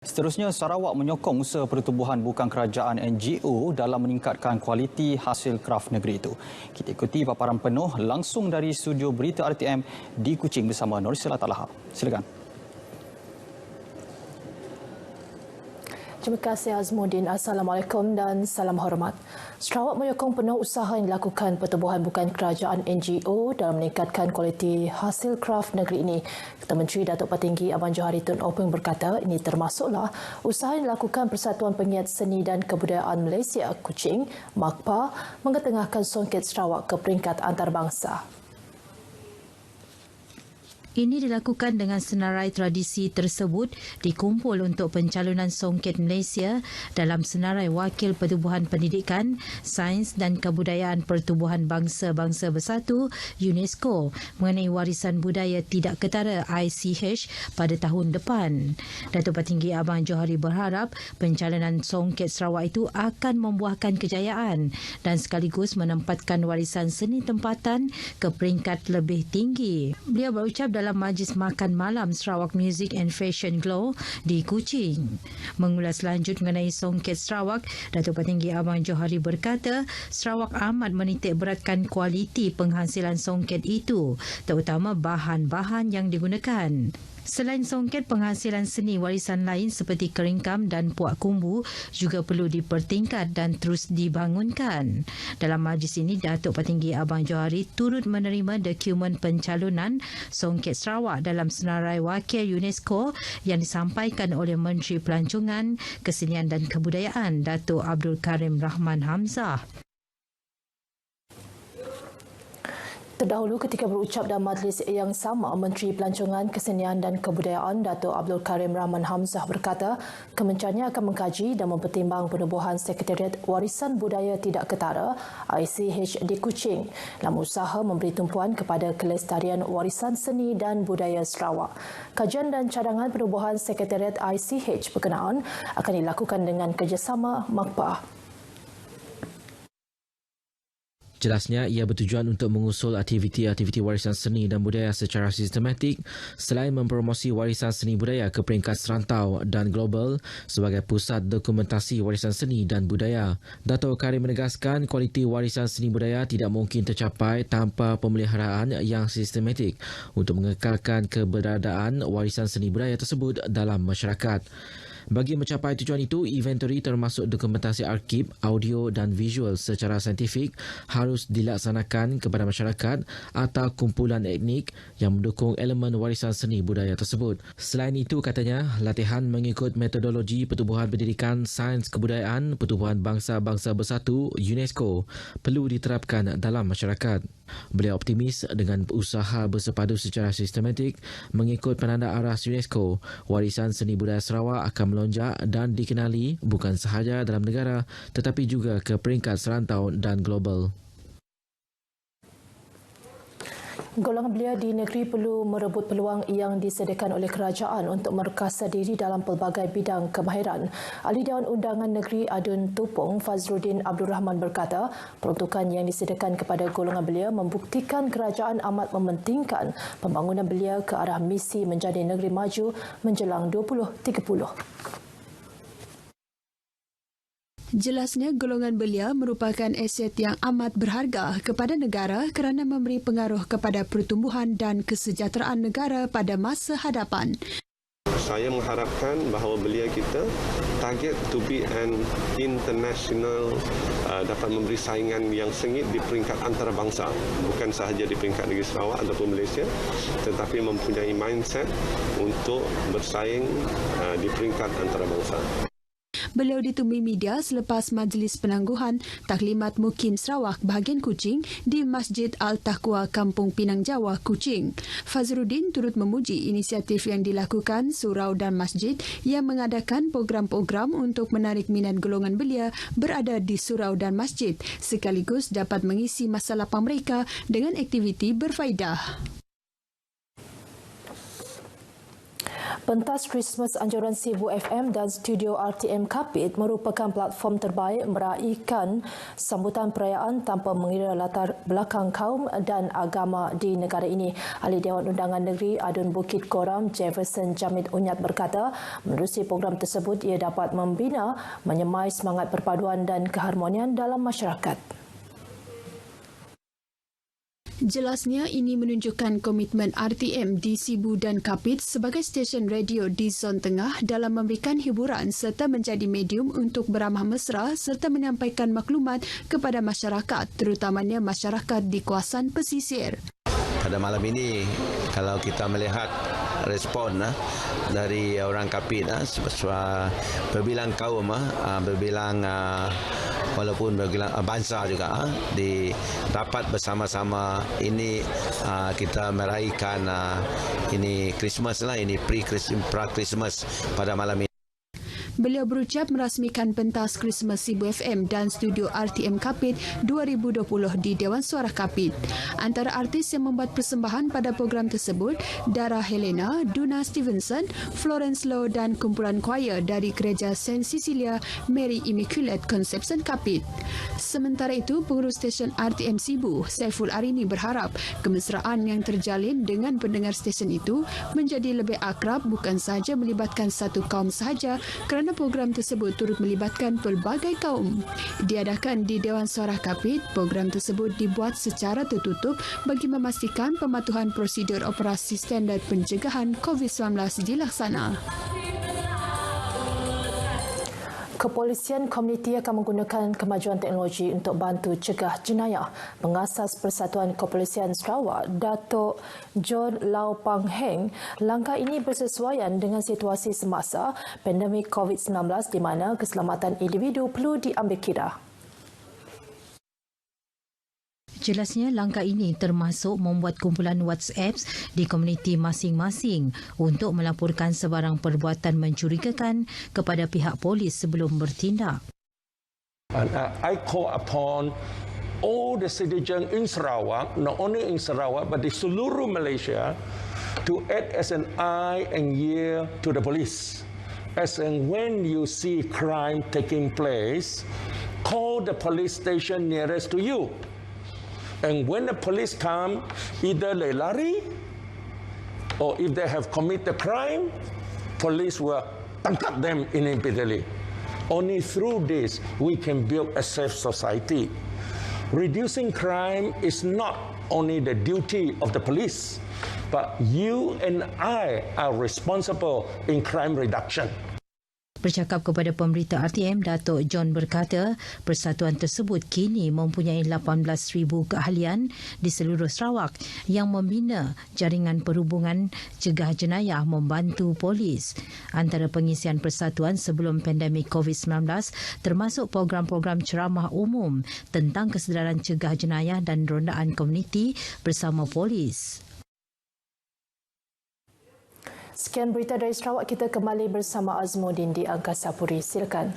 Seterusnya, Sarawak menyokong usaha pertubuhan bukan kerajaan NGO dalam meningkatkan kualiti hasil kraf negeri itu. Kita ikuti paparan penuh langsung dari studio berita RTM di Kuching bersama Norisila Talaha. Silakan. Terima kasih Azmuddin. Assalamualaikum dan salam hormat. Sarawak menyokong penuh usaha yang dilakukan pertubuhan bukan kerajaan NGO dalam meningkatkan kualiti hasil kraf negeri ini. Ketua Menteri Datuk Patinggi Abang Johari Tun Openg berkata ini termasuklah usaha yang dilakukan Persatuan Pengiat Seni dan Kebudayaan Malaysia Kuching, MAKPA, mengetengahkan songket Sarawak ke peringkat antarabangsa. Ini dilakukan dengan senarai tradisi tersebut dikumpul untuk pencalonan Songket Malaysia dalam senarai Wakil Pertubuhan Pendidikan, Sains dan Kebudayaan Pertubuhan Bangsa-Bangsa Bersatu UNESCO mengenai warisan budaya tidak ketara ICH pada tahun depan. Datuk Patinggi Abang Johari berharap pencalonan Songket Sarawak itu akan membuahkan kejayaan dan sekaligus menempatkan warisan seni tempatan ke peringkat lebih tinggi. Beliau berucap dalam majlis makan malam Sarawak Music and Fashion Glow di Kuching. Mengulas lanjut mengenai Songket Sarawak, Datuk Patinggi Abang Johari berkata, Sarawak amat menitik beratkan kualiti penghasilan songket itu, terutama bahan-bahan yang digunakan. Selain songket, penghasilan seni warisan lain seperti keringkam dan puak kumbu juga perlu dipertingkat dan terus dibangunkan. Dalam majlis ini, Datuk Patinggi Abang Johari turut menerima dokumen pencalonan Songket Sarawak dalam senarai wakil UNESCO yang disampaikan oleh Menteri Pelancongan, Kesenian dan Kebudayaan, Datuk Abdul Karim Rahman Hamzah. Terdahulu ketika berucap dalam majlis yang sama, Menteri Pelancongan, Kesenian dan Kebudayaan Datuk Abdul Karim Rahman Hamzah berkata kementeriannya akan mengkaji dan mempertimbang penubuhan Sekretariat Warisan Budaya Tidak Ketara ICH di Kuching dalam usaha memberi tumpuan kepada kelestarian warisan seni dan budaya Sarawak. Kajian dan cadangan penubuhan Sekretariat ICH berkenaan akan dilakukan dengan kerjasama MAKPA. Jelasnya, ia bertujuan untuk mengusul aktiviti-aktiviti warisan seni dan budaya secara sistematik selain mempromosi warisan seni budaya ke peringkat serantau dan global sebagai pusat dokumentasi warisan seni dan budaya. Datuk Karim menegaskan kualiti warisan seni budaya tidak mungkin tercapai tanpa pemeliharaan yang sistematik untuk mengekalkan keberadaan warisan seni budaya tersebut dalam masyarakat. Bagi mencapai tujuan itu, inventory termasuk dokumentasi arkib, audio dan visual secara saintifik harus dilaksanakan kepada masyarakat atau kumpulan etnik yang mendukung elemen warisan seni budaya tersebut. Selain itu, katanya, latihan mengikut metodologi Pertubuhan Pendidikan, Sains Kebudayaan Pertubuhan Bangsa-Bangsa Bersatu UNESCO perlu diterapkan dalam masyarakat. Beliau optimis dengan usaha bersepadu secara sistematik mengikut penanda aras UNESCO, warisan seni budaya Sarawak akan melonjak dan dikenali bukan sahaja dalam negara tetapi juga ke peringkat serantau dan global. Golongan belia di negeri perlu merebut peluang yang disediakan oleh kerajaan untuk merekasa diri dalam pelbagai bidang kemahiran. Ahli Dewan Undangan Negeri Adun Tupong Fazruddin Abdul Rahman berkata, peruntukan yang disediakan kepada golongan belia membuktikan kerajaan amat mementingkan pembangunan belia ke arah misi menjadi negeri maju menjelang 2030. Jelasnya, golongan belia merupakan aset yang amat berharga kepada negara kerana memberi pengaruh kepada pertumbuhan dan kesejahteraan negara pada masa hadapan. Saya mengharapkan bahawa belia kita target to be an international, dapat memberi saingan yang sengit di peringkat antarabangsa, bukan sahaja di peringkat negeri Sarawak ataupun Malaysia, tetapi mempunyai mindset untuk bersaing di peringkat antarabangsa. Beliau ditemui media selepas majlis penangguhan Taklimat Mukim Sarawak bahagian Kuching di Masjid Al-Taqwa Kampung Pinang Jawa, Kuching. Fazruddin turut memuji inisiatif yang dilakukan surau dan masjid yang mengadakan program-program untuk menarik minat golongan belia berada di surau dan masjid sekaligus dapat mengisi masa lapang mereka dengan aktiviti berfaedah. Pentas Christmas Anjuran Sibu FM dan Studio RTM Kapit merupakan platform terbaik meraihkan sambutan perayaan tanpa mengira latar belakang kaum dan agama di negara ini. Ahli Dewan Undangan Negeri Adun Bukit Koram Jefferson Jamid Unyat berkata, menerusi program tersebut ia dapat membina, menyemai semangat perpaduan dan keharmonian dalam masyarakat. Jelasnya ini menunjukkan komitmen RTM di Sibu dan Kapit sebagai stesen radio di Zon Tengah dalam memberikan hiburan serta menjadi medium untuk beramah mesra serta menyampaikan maklumat kepada masyarakat, terutamanya masyarakat di kawasan pesisir. Pada malam ini, kalau kita melihat respon dari orang Kapit, berbilang kaum, berbilang walaupun berbilang bangsa juga, dapat bersama-sama ini kita meraihkan ini Christmas lah, ini pra-Christmas pada malam ini. Beliau berucap merasmikan pentas Christmas Sibu FM dan Studio RTM Kapit 2020 di Dewan Suara Kapit. Antara artis yang membuat persembahan pada program tersebut, Dara Helena, Duna Stevenson, Florence Low dan kumpulan choir dari Gereja Saint Cecilia Mary Immaculate Conception Kapit. Sementara itu, pengurus stesen RTM Sibu, Saiful Arini berharap kemesraan yang terjalin dengan pendengar stesen itu menjadi lebih akrab bukan sahaja melibatkan satu kaum sahaja kerana program tersebut turut melibatkan pelbagai kaum. Diadakan di Dewan Suara Kapit, program tersebut dibuat secara tertutup bagi memastikan pematuhan prosedur operasi standard pencegahan COVID-19 dilaksana. Kepolisian komuniti akan menggunakan kemajuan teknologi untuk bantu cegah jenayah. Pengasas Persatuan Kepolisian Sarawak, Datuk John Lau Pang Heng, langkah ini bersesuaian dengan situasi semasa pandemik COVID-19 di mana keselamatan individu perlu diambil kira. Jelasnya langkah ini termasuk membuat kumpulan WhatsApp di komuniti masing-masing untuk melaporkan sebarang perbuatan mencurigakan kepada pihak polis sebelum bertindak. And I call upon all the citizens in Sarawak, not only in Sarawak but di seluruh Malaysia, to act as an eye and ear to the police. As and when you see crime taking place, call the police station nearest to you. And when the police come, either they lari, or if they have committed crime, police will tangkap them immediately. Only through this, we can build a safe society. Reducing crime is not only the duty of the police, but you and I are responsible in crime reduction. Bercakap kepada pemberita RTM, Datuk John berkata, persatuan tersebut kini mempunyai 18,000 keahlian di seluruh Sarawak yang membina jaringan perhubungan cegah jenayah membantu polis. Antara pengisian persatuan sebelum pandemik COVID-19 termasuk program-program ceramah umum tentang kesedaran cegah jenayah dan rondaan komuniti bersama polis. Sekian berita dari Sarawak, kita kembali bersama Azmuddin di Angkasa Puri. Silakan.